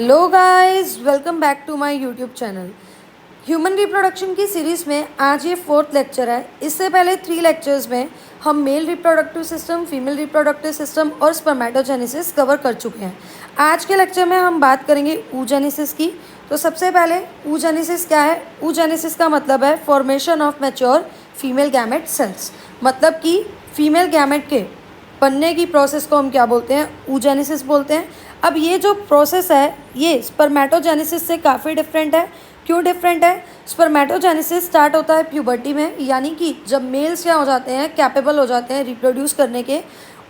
Hello guys, welcome back to my YouTube channel. Human reproduction की series में आज ये फोर्थ लेक्चर है। इससे पहले 3 लेक्चर्स में हम male reproductive system, female reproductive system और स्पर्मेटोजेनेसिस कवर कर चुके हैं। आज के लेक्चर में हम बात करेंगे oogenesis की। तो सबसे पहले oogenesis क्या है? oogenesis का मतलब है formation of mature female gamete cells. मतलब कि फीमेल गैमेट के बनने की प्रोसेस को हम क्या बोलते हैं? oogenesis बोलते हैं। अब ये जो प्रोसेस है ये स्पर्मेटोजेनेसिस से काफ़ी डिफरेंट है। क्यों डिफरेंट है? स्पर्मेटोजेनेसिस स्टार्ट होता है प्यूबर्टी में, यानी कि जब मेल्स क्या हो जाते हैं, कैपेबल हो जाते हैं रिप्रोड्यूस करने के,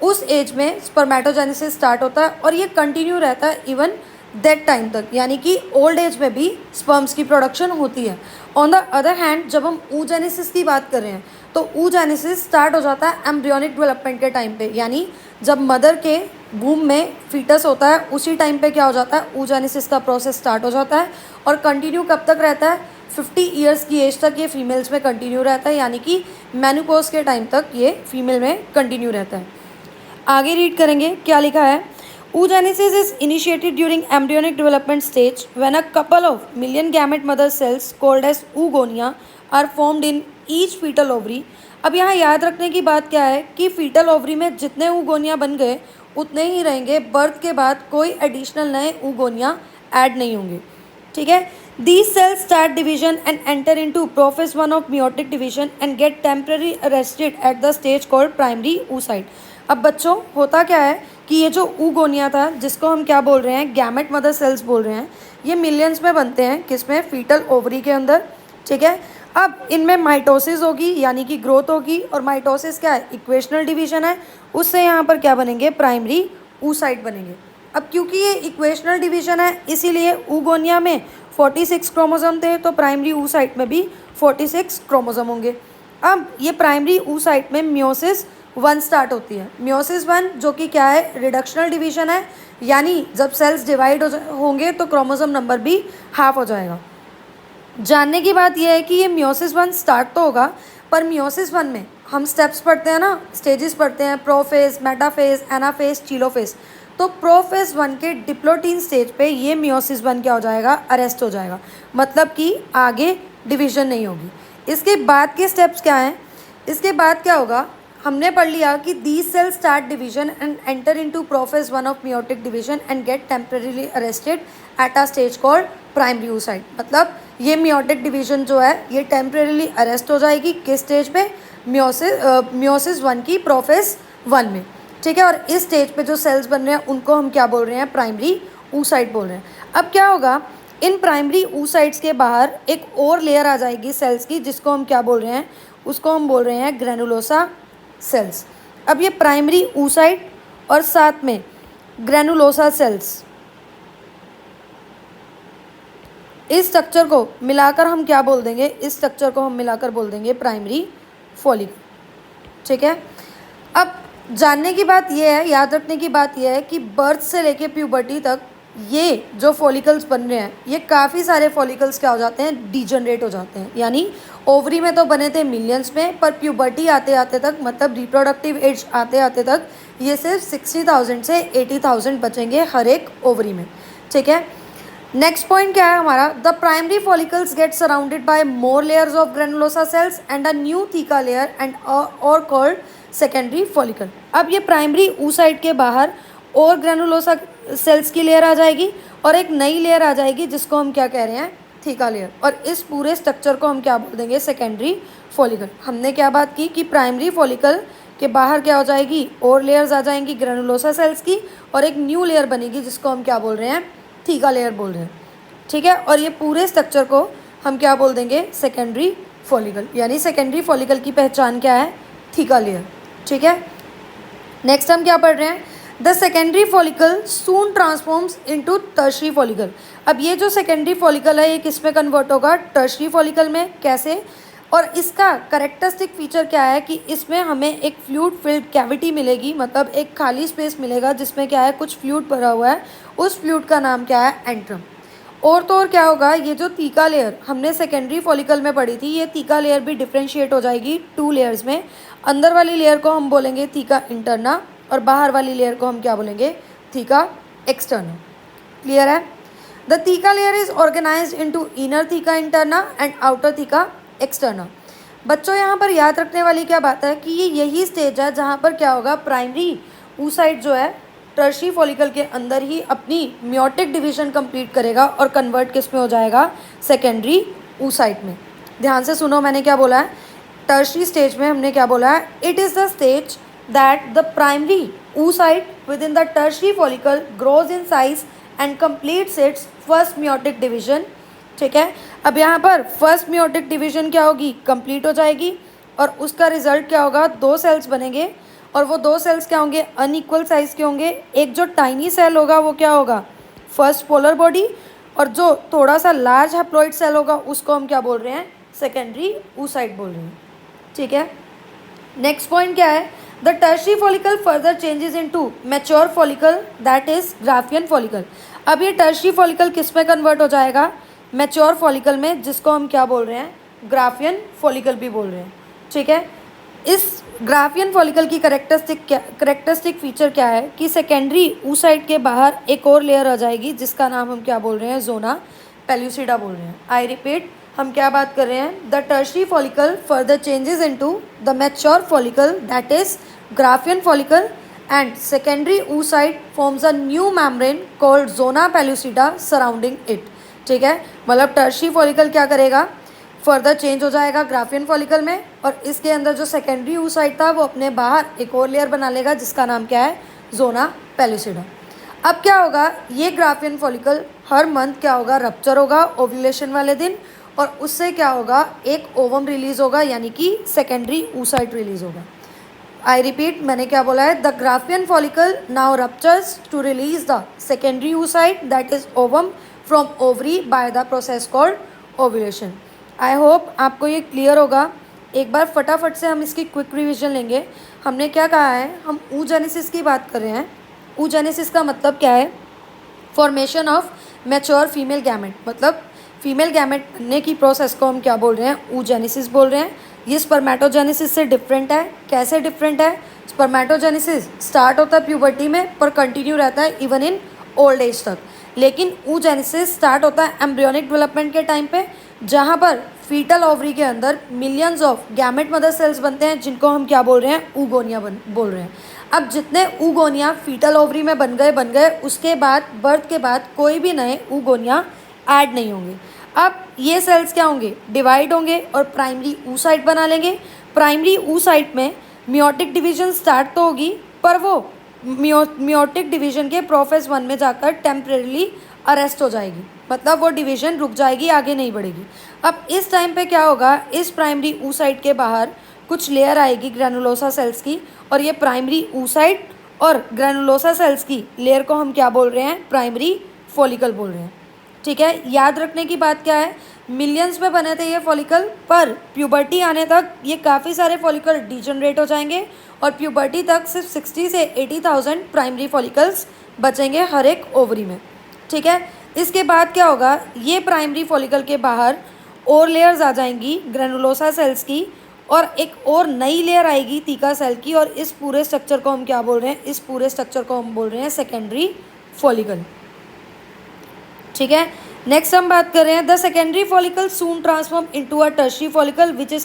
उस एज में स्पर्मेटोजेनेसिस स्टार्ट होता है और ये कंटिन्यू रहता है इवन दैट टाइम तक, यानी कि ओल्ड एज में भी स्पर्म्स की प्रोडक्शन होती है। ऑन द अदर हैंड जब हम oogenesis की बात कर रहे हैं तो oogenesis स्टार्ट हो जाता है एम्ब्रियोनिक डेवलपमेंट के टाइम पे, यानी जब मदर के वूम में फीटस होता है उसी टाइम पे क्या हो जाता है? oogenesis का प्रोसेस स्टार्ट हो जाता है और कंटिन्यू कब तक रहता है? 50 ईयर्स की एज तक ये फीमेल्स में कंटिन्यू रहता है, यानी कि मेनोपॉज के टाइम तक ये फीमेल में कंटिन्यू रहता है। आगे रीड करेंगे क्या लिखा है। oogenesis is initiated during embryonic development stage when a couple of million gamete mother cells called as oogonia are formed in each fetal ovary। अब यहाँ याद रखने की बात क्या है कि फीटल ओवरी में जितने oogonia बन गए उतने ही रहेंगे, बर्थ के बाद कोई एडिशनल नए oogonia ऐड नहीं होंगे। ठीक है। These cells start division and enter into prophase 1 of meiotic division and get temporarily arrested at the stage called primary oocyte। अब बच्चों होता क्या है कि ये जो oogonia था जिसको हम क्या बोल रहे हैं? गैमेट मदर सेल्स बोल रहे हैं। ये मिलियंस में बनते हैं, किसमें? फीटल ओवरी के अंदर। ठीक है। अब इनमें माइटोसिस होगी यानी कि ग्रोथ होगी, और माइटोसिस क्या है? इक्वेशनल डिवीजन है। उससे यहाँ पर क्या बनेंगे? प्राइमरी oocyte बनेंगे। अब क्योंकि ये इक्वेशनल डिवीजन है इसीलिए oogonia में 46 क्रोमोसोम थे, तो प्राइमरी oocyte में भी 46 क्रोमोसोम होंगे। अब ये प्राइमरी oocyte में मियोसिस 1 स्टार्ट होती है। मियोसिस 1 जो कि क्या है? रिडक्शनल डिवीजन है, यानी जब सेल्स डिवाइड होंगे तो क्रोमोसोम नंबर भी हाफ हो जाएगा। जानने की बात यह है कि ये मियोसिस 1 स्टार्ट तो होगा, पर मियोसिस 1 में हम स्टेप्स पढ़ते हैं ना, स्टेजेस पढ़ते हैं, प्रोफेज, मेटाफेज, एनाफेज, टीलोफेज। तो प्रोफेज 1 के डिप्लोटीन स्टेज पे ये मियोसिस 1 क्या हो जाएगा? अरेस्ट हो जाएगा, मतलब कि आगे डिवीजन नहीं होगी। इसके बाद के स्टेप्स क्या हैं? इसके बाद क्या होगा? हमने पढ़ लिया कि these cells start division and enter into prophase 1 of meiotic division and get temporarily arrested at a stage called primary oocyte। मतलब ये मियोटिक डिवीजन जो है ये टेम्परेरीली अरेस्ट हो जाएगी किस स्टेज पे? मियोसिस 1 की प्रोफेज 1 में। ठीक है। और इस स्टेज पे जो सेल्स बन रहे हैं उनको हम क्या बोल रहे हैं? प्राइमरी oocyte बोल रहे हैं। अब क्या होगा? इन प्राइमरी oocytes के बाहर एक और लेयर आ जाएगी सेल्स की, जिसको हम क्या बोल रहे हैं? उसको हम बोल रहे हैं ग्रेनुलोसा सेल्स। अब ये प्राइमरी oocyte और साथ में ग्रेनुलोसा सेल्स, इस स्ट्रक्चर को मिलाकर हम क्या बोल देंगे? इस स्ट्रक्चर को हम मिलाकर बोल देंगे प्राइमरी फॉलिकल। ठीक है। अब जानने की बात यह है, याद रखने की बात यह है कि बर्थ से लेके प्यूबर्टी तक ये जो फॉलिकल्स बन रहे हैं ये काफ़ी सारे फॉलिकल्स क्या हो जाते हैं? डीजनरेट हो जाते हैं। यानी ओवरी में तो बने थे मिलियंस में, पर प्यूबर्टी आते आते तक, मतलब रिप्रोडक्टिव एज आते आते तक ये सिर्फ 60,000 से 80,000 बचेंगे हर एक ओवरी में। ठीक है। नेक्स्ट पॉइंट क्या है हमारा? The primary follicles get surrounded by more layers of granulosa cells and a new theca layer and और कॉल्ड सेकेंडरी फॉलिकल। अब ये प्राइमरी oocyte के बाहर और ग्रेनुलोसा सेल्स की लेयर आ जाएगी और एक नई लेयर आ जाएगी जिसको हम क्या कह रहे हैं? Theca layer. और इस पूरे स्ट्रक्चर को हम क्या बोल देंगे? Secondary follicle. हमने क्या बात की कि प्राइमरी फॉलिकल के बाहर क्या हो जाएगी? और लेयर्स आ जाएंगी ग्रेनुलोसा सेल्स की, और एक न्यू लेयर बनेगी जिसको हम क्या बोल रहे हैं? थीका लेयर बोल रहे हैं। ठीक है। और ये पूरे स्ट्रक्चर को हम क्या बोल देंगे? Secondary follicle. यानी सेकेंडरी फॉलिकल की पहचान क्या है? Theca layer. ठीक है। नेक्स्ट हम क्या पढ़ रहे हैं? The secondary follicle soon transforms into tertiary follicle. अब ये जो सेकेंडरी फॉलिकल है ये किस में कन्वर्ट होगा? टर्शरी फॉलिकल में। कैसे? और इसका करेक्टरिस्टिक फीचर क्या है कि इसमें हमें एक फ्लूइड फिल्ड कैविटी मिलेगी, मतलब एक खाली स्पेस मिलेगा जिसमें क्या है? कुछ फ्लूइड भरा हुआ है। उस फ्लूइड का नाम क्या है? एंट्रम। और तो और क्या होगा? ये जो थीका लेयर हमने सेकेंडरी फॉलिकल में पढ़ी थी, ये थीका लेयर भी डिफ्रेंशिएट हो जाएगी 2 लेयर्स में। अंदर वाली लेयर को हम बोलेंगे थीका इंटरना और बाहर वाली लेयर को हम क्या बोलेंगे? Theca externa. क्लियर है? The theca layer is organised into inner theca interna and outer theca externa. बच्चों यहाँ पर याद रखने वाली क्या बात है कि ये यही स्टेज है जहाँ पर क्या होगा, प्राइमरी oocyte जो है टर्शी फॉलिकल के अंदर ही अपनी म्योटिक डिवीजन कंप्लीट करेगा और कन्वर्ट किस में हो जाएगा, सेकेंडरी oocyte में। ध्यान से सुनो मैंने क्या बोला है, टर्शी स्टेज में हमने क्या बोला है, it is the stage that the primary oocyte with in the tertiary follicle grows in size and completes it's first meiotic division. ठीक है, अब यहाँ पर फर्स्ट म्योटिक डिवीजन क्या होगी, कंप्लीट हो जाएगी और उसका रिजल्ट क्या होगा, 2 सेल्स बनेंगे और वो 2 सेल्स क्या होंगे, अनइक्वल साइज के होंगे। एक जो टाइनी सेल होगा वो क्या होगा, फर्स्ट पोलर बॉडी, और जो थोड़ा सा लार्ज हैप्लॉइड सेल होगा उसको हम क्या बोल रहे हैं, सेकेंडरी oocyte बोल रहे हैं। ठीक है, नेक्स्ट पॉइंट क्या है, the tertiary follicle further changes into mature follicle that is Graafian follicle. अब ये टर्शी फॉलिकल किस में कन्वर्ट हो जाएगा, मैच्योर फॉलिकल में, जिसको हम क्या बोल रहे हैं, ग्राफियन फॉलिकल भी बोल रहे हैं। ठीक है, इस ग्राफियन फॉलिकल की करेक्टरिस्टिक फीचर क्या है कि सेकेंडरी oocyte के बाहर एक और लेयर आ जाएगी जिसका नाम हम क्या बोल रहे हैं, जोना पेल्यूसिडा बोल रहे हैं। आई रिपीट, हम क्या बात कर रहे हैं, the tertiary follicle further changes into the mature follicle that is Graafian follicle and secondary oocyte forms a new membrane called zona pellucida surrounding it. ठीक है, मतलब टर्शी फॉलिकल क्या करेगा, फर्दर चेंज हो जाएगा ग्राफियन फॉलिकल में और इसके अंदर जो सेकेंडरी oocyte था वो अपने बाहर एक और लेयर बना लेगा जिसका नाम क्या है, जोना पेल्यूसिडा। अब क्या होगा, ये ग्राफियन फॉलिकल हर मंथ क्या होगा, रप्चर होगा ओव्यूलेशन वाले दिन और उससे क्या होगा, एक ओवम रिलीज होगा यानी कि सेकेंडरी oocyte रिलीज होगा। आई रिपीट, मैंने क्या बोला है, the Graafian follicle now ruptures to release the secondary oocyte that is ovum from ovary by the process called ovulation. I hope आपको ये क्लियर होगा। एक बार फटाफट से हम इसकी क्विक रिवीजन लेंगे। हमने क्या कहा है, हम oogenesis की बात कर रहे हैं। oogenesis का मतलब क्या है, formation of mature female gamete, मतलब फीमेल गैमेट बनने की प्रोसेस को हम क्या बोल रहे हैं, oogenesis बोल रहे हैं। ये स्पर्मेटोजेनेसिस से डिफरेंट है। कैसे डिफरेंट है, स्पर्मेटोजेनेसिस स्टार्ट होता है प्यूबर्टी में पर कंटिन्यू रहता है इवन इन ओल्ड एज तक, लेकिन oogenesis स्टार्ट होता है एम्ब्रियोनिक डेवलपमेंट के टाइम पे, जहाँ पर फीटल ओवरी के अंदर millions of gamete mother cells बनते हैं जिनको हम क्या बोल रहे हैं, ऊगोनिया बोल रहे हैं। अब जितने ऊगोनिया फीटल ओवरी में बन गए, उसके बाद बर्थ के बाद कोई भी नए ऊगोनिया ऐड नहीं होंगे। अब ये सेल्स क्या होंगे, डिवाइड होंगे और प्राइमरी oocyte बना लेंगे। प्राइमरी oocyte में म्योटिक डिवीजन स्टार्ट तो होगी पर वो म्योटिक डिवीजन के प्रोफेस 1 में जाकर टेम्परेरीली अरेस्ट हो जाएगी, मतलब वो डिवीजन रुक जाएगी, आगे नहीं बढ़ेगी। अब इस टाइम पे क्या होगा, इस प्राइमरी oocyte के बाहर कुछ लेयर आएगी ग्रैनुलोसा सेल्स की और ये प्राइमरी oocyte और ग्रैनुलोसा सेल्स की लेयर को हम क्या बोल रहे हैं, प्राइमरी फॉलिकल बोल रहे हैं। ठीक है, याद रखने की बात क्या है, मिलियंस में बने थे ये फॉलिकल, पर प्यूबर्टी आने तक ये काफ़ी सारे फॉलिकल डिजनरेट हो जाएंगे और प्यूबर्टी तक सिर्फ 60 से 80,000 प्राइमरी फॉलिकल्स बचेंगे हर एक ओवरी में। ठीक है, इसके बाद क्या होगा, ये प्राइमरी फॉलिकल के बाहर और लेयर्स आ जाएंगी ग्रैनुलोसा सेल्स की और एक और नई लेयर आएगी थीका सेल की और इस पूरे स्ट्रक्चर को हम क्या बोल रहे हैं, इस पूरे स्ट्रक्चर को हम बोल रहे हैं सेकेंडरी फॉलिकल। ठीक है, नेक्स्ट हम बात कर रहे हैं, the secondary follicle soon transform into a tertiary follicle which is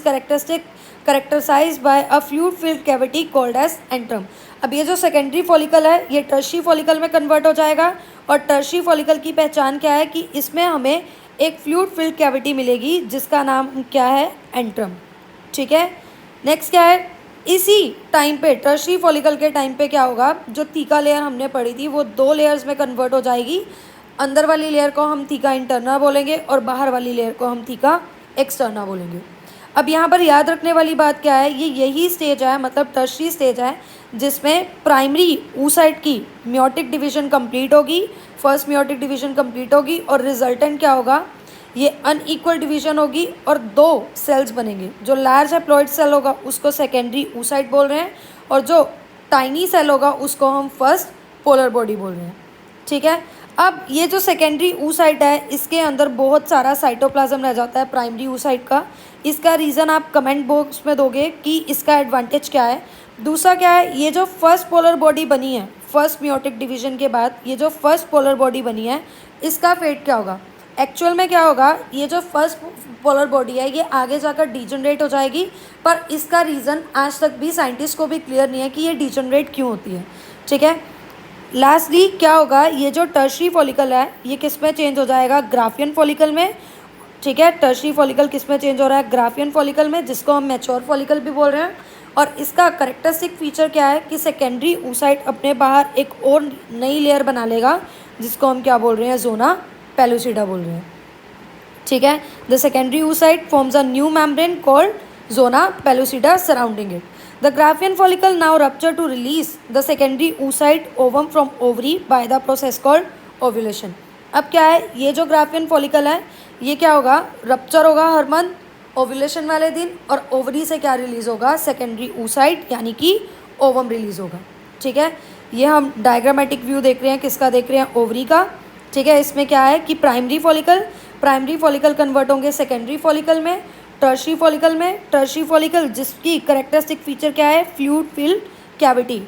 characterised by a fluid filled cavity called as antrum. अब ये जो सेकेंडरी फॉलिकल है ये टर्शियरी फॉलिकल में कन्वर्ट हो जाएगा और टर्शियरी फॉलिकल की पहचान क्या है कि इसमें हमें एक फ्लूइड फिल्ड कैविटी मिलेगी जिसका नाम क्या है, एंट्रम। ठीक है, नेक्स्ट क्या है, इसी टाइम पे टर्शियरी फॉलिकल के टाइम पे क्या होगा, जो थीका लेयर हमने पढ़ी थी वो 2 लेयर्स में कन्वर्ट हो जाएगी। अंदर वाली लेयर को हम थीका इंटरना बोलेंगे और बाहर वाली लेयर को हम थीका एक्सटर्ना बोलेंगे। अब यहाँ पर याद रखने वाली बात क्या है, ये यही स्टेज है, मतलब टर्शियरी स्टेज है जिसमें प्राइमरी oocyte की म्योटिक डिवीजन कंप्लीट होगी, फर्स्ट म्योटिक डिवीजन कंप्लीट होगी और रिजल्टेंट क्या होगा, ये अनइक्वल डिवीजन होगी और 2 सेल्स बनेंगे। जो लार्ज हैप्लॉइड सेल होगा उसको सेकेंडरी oocyte बोल रहे हैं और जो टाइनी सेल होगा उसको हम फर्स्ट पोलर बॉडी बोल रहे हैं। ठीक है, अब ये जो सेकेंडरी oocyte है इसके अंदर बहुत सारा साइटोप्लाज्म रह जाता है प्राइमरी oocyte का। इसका रीज़न आप कमेंट बॉक्स में दोगे कि इसका एडवांटेज क्या है। दूसरा क्या है, ये जो फर्स्ट पोलर बॉडी बनी है फर्स्ट मियोटिक डिवीजन के बाद, ये जो फर्स्ट पोलर बॉडी बनी है इसका फेट क्या होगा? एक्चुअल में क्या होगा, ये जो फर्स्ट पोलर बॉडी है ये आगे जाकर डिजनरेट हो जाएगी, पर इसका रीज़न आज तक भी साइंटिस्ट को भी क्लियर नहीं है कि ये डिजनरेट क्यों होती है। ठीक है, लास्टली क्या होगा, ये जो टर्शरी फॉलिकल है ये किस में चेंज हो जाएगा? ग्राफियन फॉलिकल में। ठीक है, टर्शरी फॉलिकल किस में चेंज हो रहा है? ग्राफियन फॉलिकल में, जिसको हम मैच्योर फॉलिकल भी बोल रहे हैं। और इसका करेक्टरिस्टिक फीचर क्या है कि सेकेंडरी oocyte अपने बाहर एक और नई लेयर बना लेगा, जिसको हम क्या बोल रहे हैं? जोना पेलुसिडा बोल रहे हैं। ठीक है, the secondary oocyte forms a new membrane called zona pellucida surrounding it. The Graafian follicle now rupture to release the secondary oocyte ovum from ovary by the process called ovulation. अब क्या है, ये जो ग्राफियन फॉलिकल है ये क्या होगा? Rupture होगा हर मंथ ओव्यूलेशन वाले दिन, और ओवरी से क्या रिलीज होगा? सेकेंडरी oocyte यानी कि ओवम रिलीज होगा। ठीक है, ये हम डायग्रामेटिक व्यू देख रहे हैं, किसका देख रहे हैं? ओवरी का। ठीक है, इसमें क्या है कि प्राइमरी फॉलिकल कन्वर्ट होंगे सेकेंडरी फॉलिकल में, टर्शरी फॉलिकल जिसकी करेक्टरिस्टिक फीचर क्या है? Fluid filled cavity.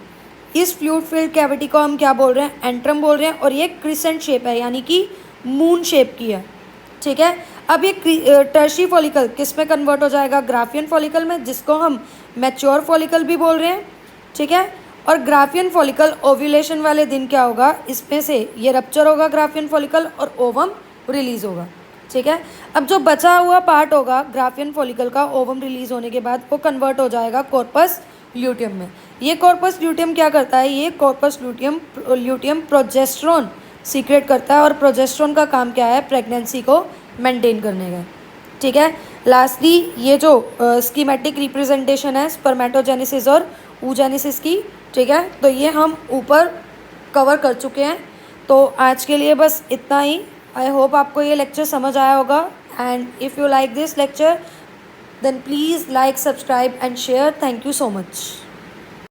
इस फ्लूइड फिल्ड कैविटी को हम क्या बोल रहे हैं? एंट्रम बोल रहे हैं, और ये क्रिसेंट शेप है यानी कि मून शेप की है। ठीक है, अब ये टर्शरी फॉलिकल किस में कन्वर्ट हो जाएगा? ग्राफियन फॉलिकल में, जिसको हम मैच्योर फॉलिकल भी बोल रहे हैं। ठीक है, और ग्राफियन फॉलिकल ओव्यूलेशन वाले दिन क्या होगा? इसमें से ये रप्चर होगा ग्राफियन फॉलिकल और ओवम रिलीज होगा। ठीक है, अब जो बचा हुआ पार्ट होगा ग्राफियन फॉलिकल का ओवम रिलीज होने के बाद, वो कन्वर्ट हो जाएगा कॉर्पस ल्यूटियम में। ये कॉर्पस ल्यूटियम क्या करता है? ये कॉर्पस ल्यूटियम प्रोजेस्टेरोन सीक्रेट करता है, और प्रोजेस्टेरोन का काम क्या है? प्रेगनेंसी को मेंटेन करने का। ठीक है, लास्टली ये जो स्कीमेटिक रिप्रेजेंटेशन है स्पर्मेटोजेनेसिस और oogenesis की। ठीक है, तो ये हम ऊपर कवर कर चुके हैं। तो आज के लिए बस इतना ही। आई होप आपको ये लेक्चर समझ आया होगा, and if you like this lecture then please like, subscribe and share. Thank you so much.